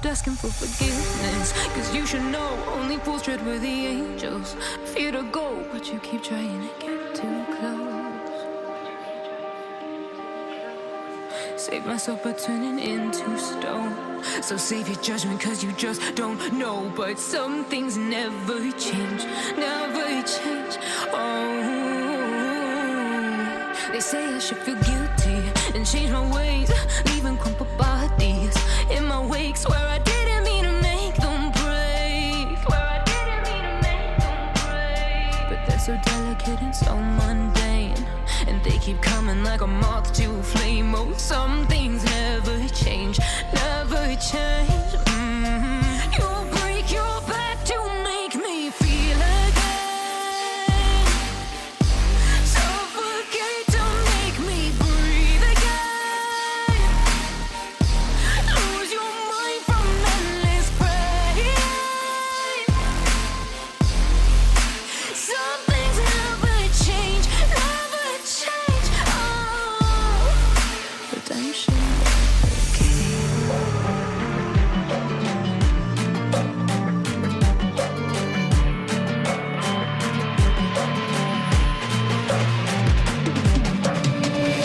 stopped asking for forgiveness. Cause you should know only fools tread where the angels fear to go, but you keep trying to get too close. Save myself by turning into stone. So save your judgment cause you just don't know. But some things never change, never change. Oh, they say I should feel guilty and change my ways, leaving crumpled bodies in my wake. Swear I didn't mean to make them break. Swear I didn't mean to make them break. But they're so delicate and so mundane, and they keep coming like a moth to a flame. Oh, some things never change, never change. You'll break your back to make me feel again. Suffocate to make me breathe again. Lose your mind from endless pain. Some things never change, never change. Oh, redemption.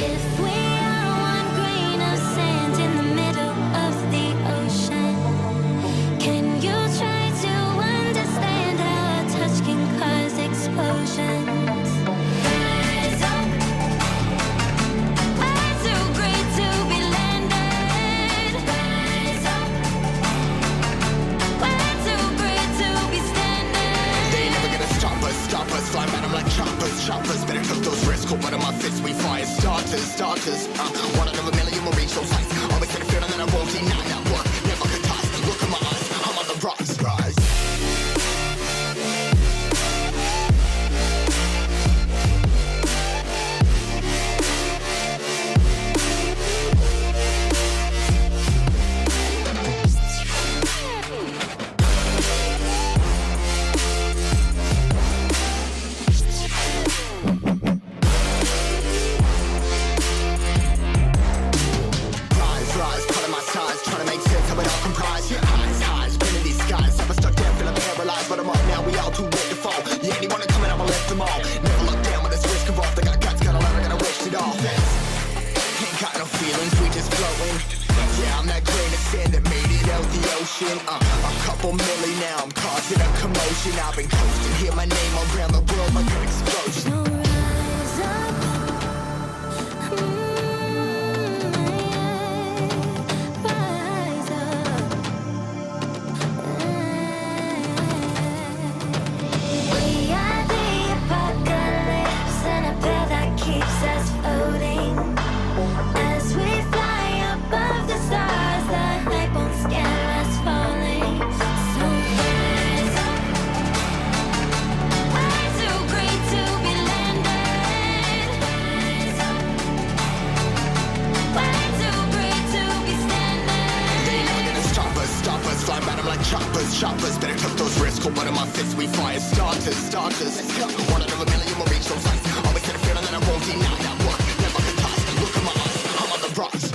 If we are one grain of sand in the middle of the ocean, can you try to understand how a touch can cause explosions? Rise up, way too great to be landed. Rise up, way too great to be standing. They ain't never gonna stop us, fly at 'em like choppers. Better took those risks, hold one of my fists, we fire starters. One out of a million will reach those heights. Always had a feeling that I won't deny that work. Never could toss, look in my eyes, I'm on the rise. Rise, cutting my size, trying to make sense of it all comprised. Highs, been in these skies. Never stuck down, feeling paralyzed, but I'm up now, we all too late to fall. Yeah, anyone coming, I'ma lift them all. Never look down when this risk involved. I got guts, got a lot, I gotta waste it all. Ain't got no feelings, we just flowing. Yeah, I'm that grain of sand that made it out the ocean. A couple milli now, I'm causing a commotion. I've been coasting, hear my name around the world like an explosion. So rise up, rise up. We are the apocalypse, and a pair that keeps us floating. As we fly above the stars, the night won't scare us falling. So rise up, way too great to be landed. Rise up, way too great to be standing. They ain't never gonna stop us, fly at 'em like choppers. Better took those risks, hold one of my fists, we fire starters. Let's go. One out of a million will reach those heights. Always had a feeling that I won't deny that work. Never could toss, look in my eyes, I'm on the rise.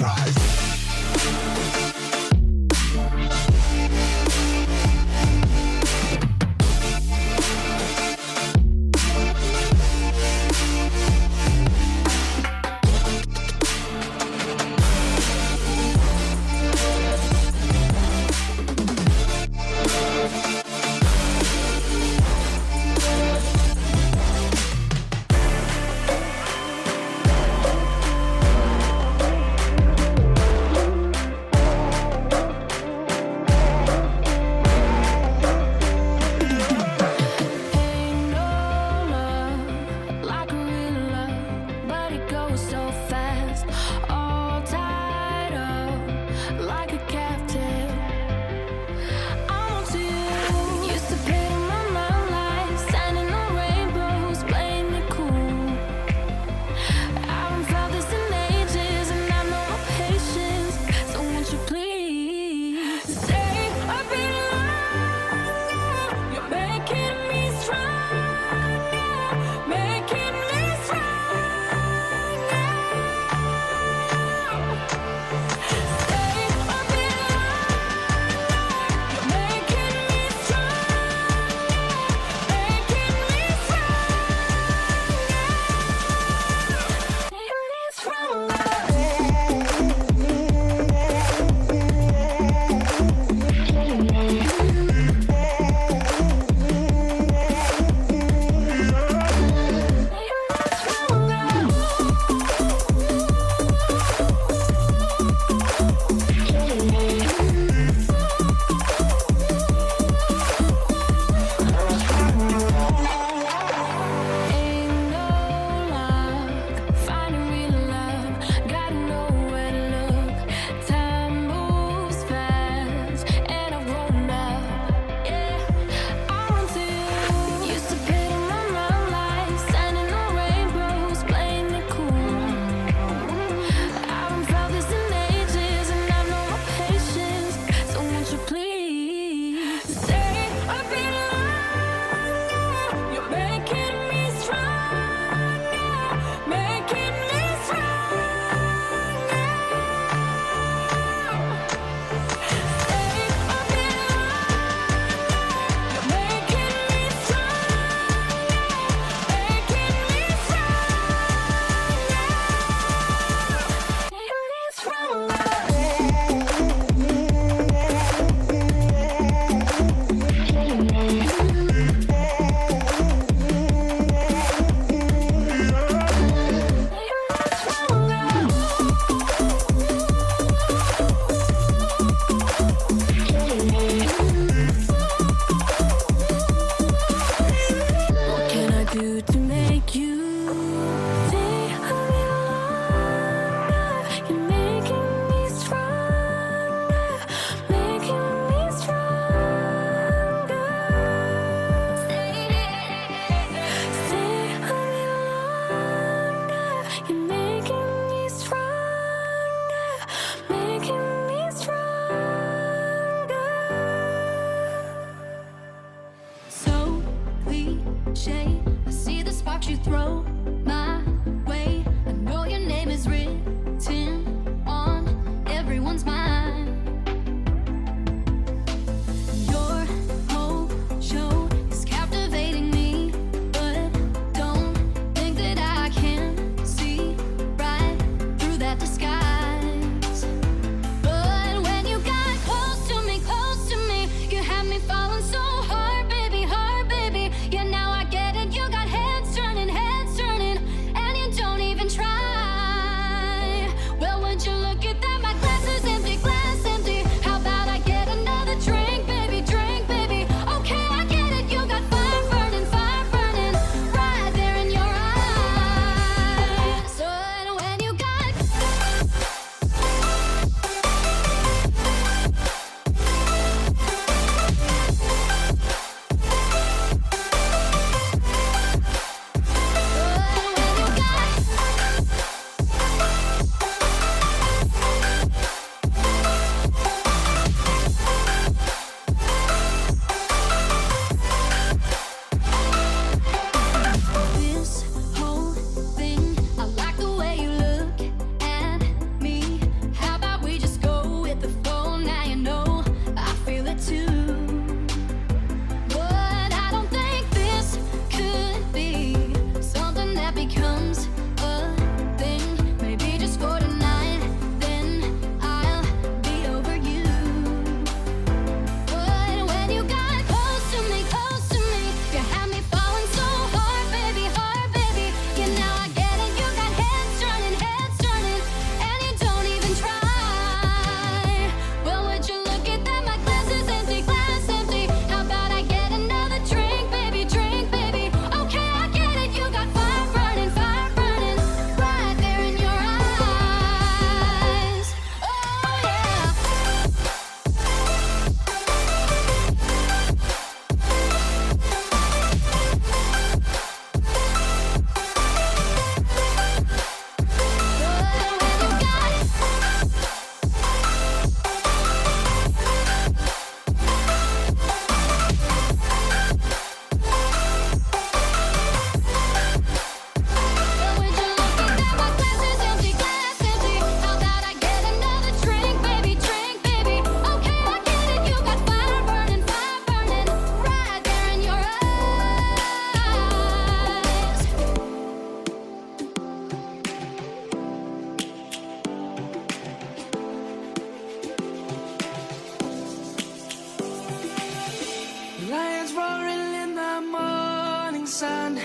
sun,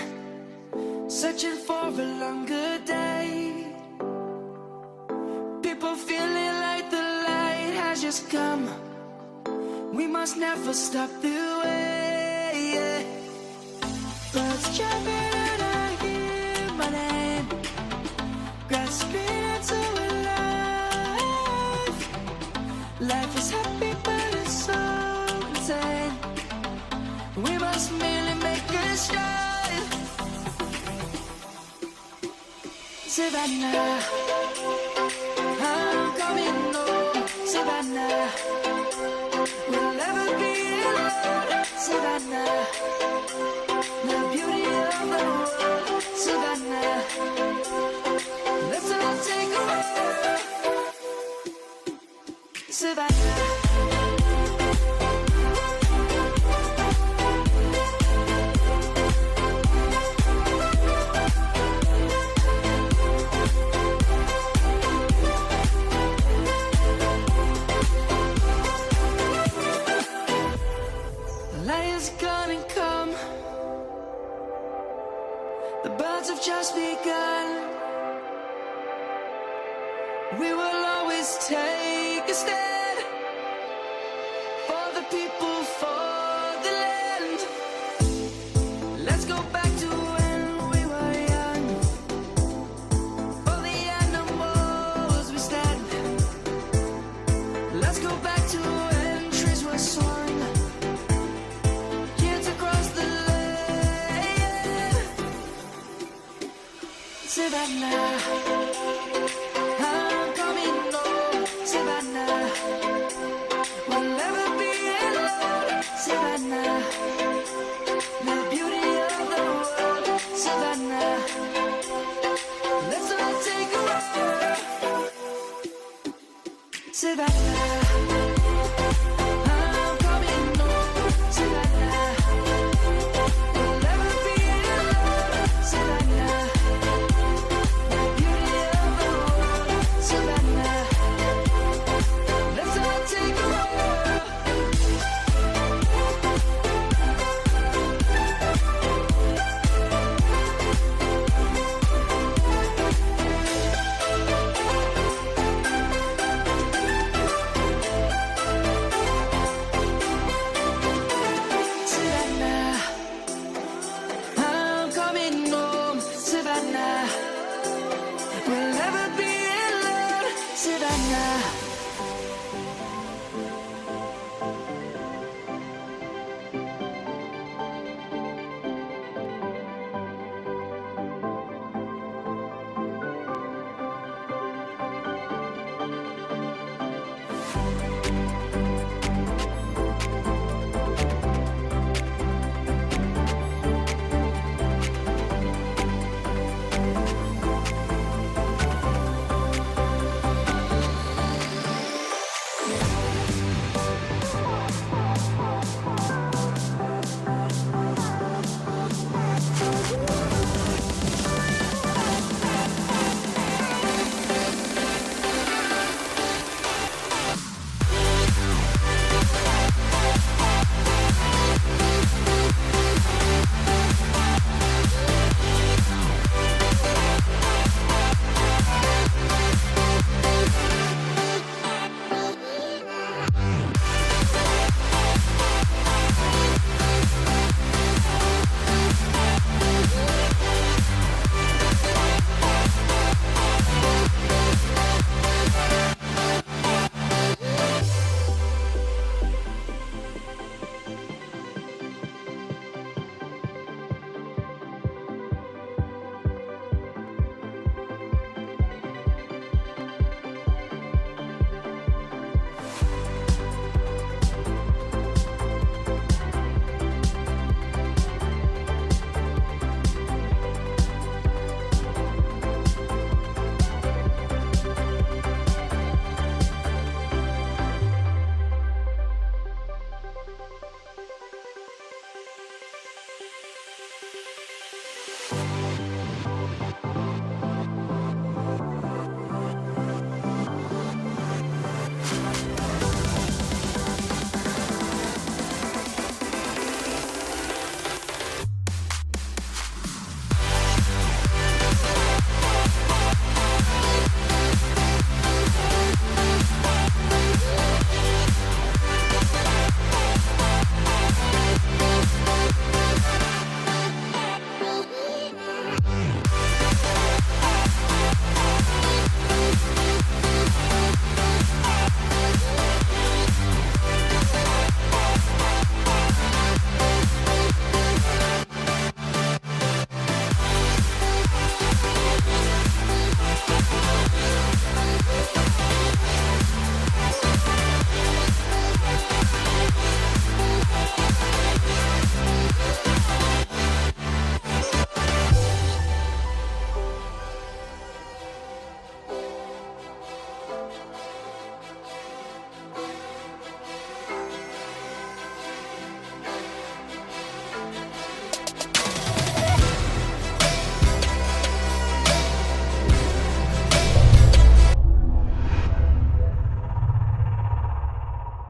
searching for a longer day. People feeling like the light has just come. We must never stop the way. Birds jumping and I hear my name, grasping into a life. Life is happy but it's so insane. We must merely make a start. Savannah, I'm coming home. Savannah, we'll never be alone. Savannah, the beauty of the world. Savannah, let's all take a walk. Savannah. Lion's gonna come. The birds have just begun. We will always take a stand for the people, for the land. Let's go back to when we were young. For the animals we stand. Let's go back to when trees were swung. Savannah.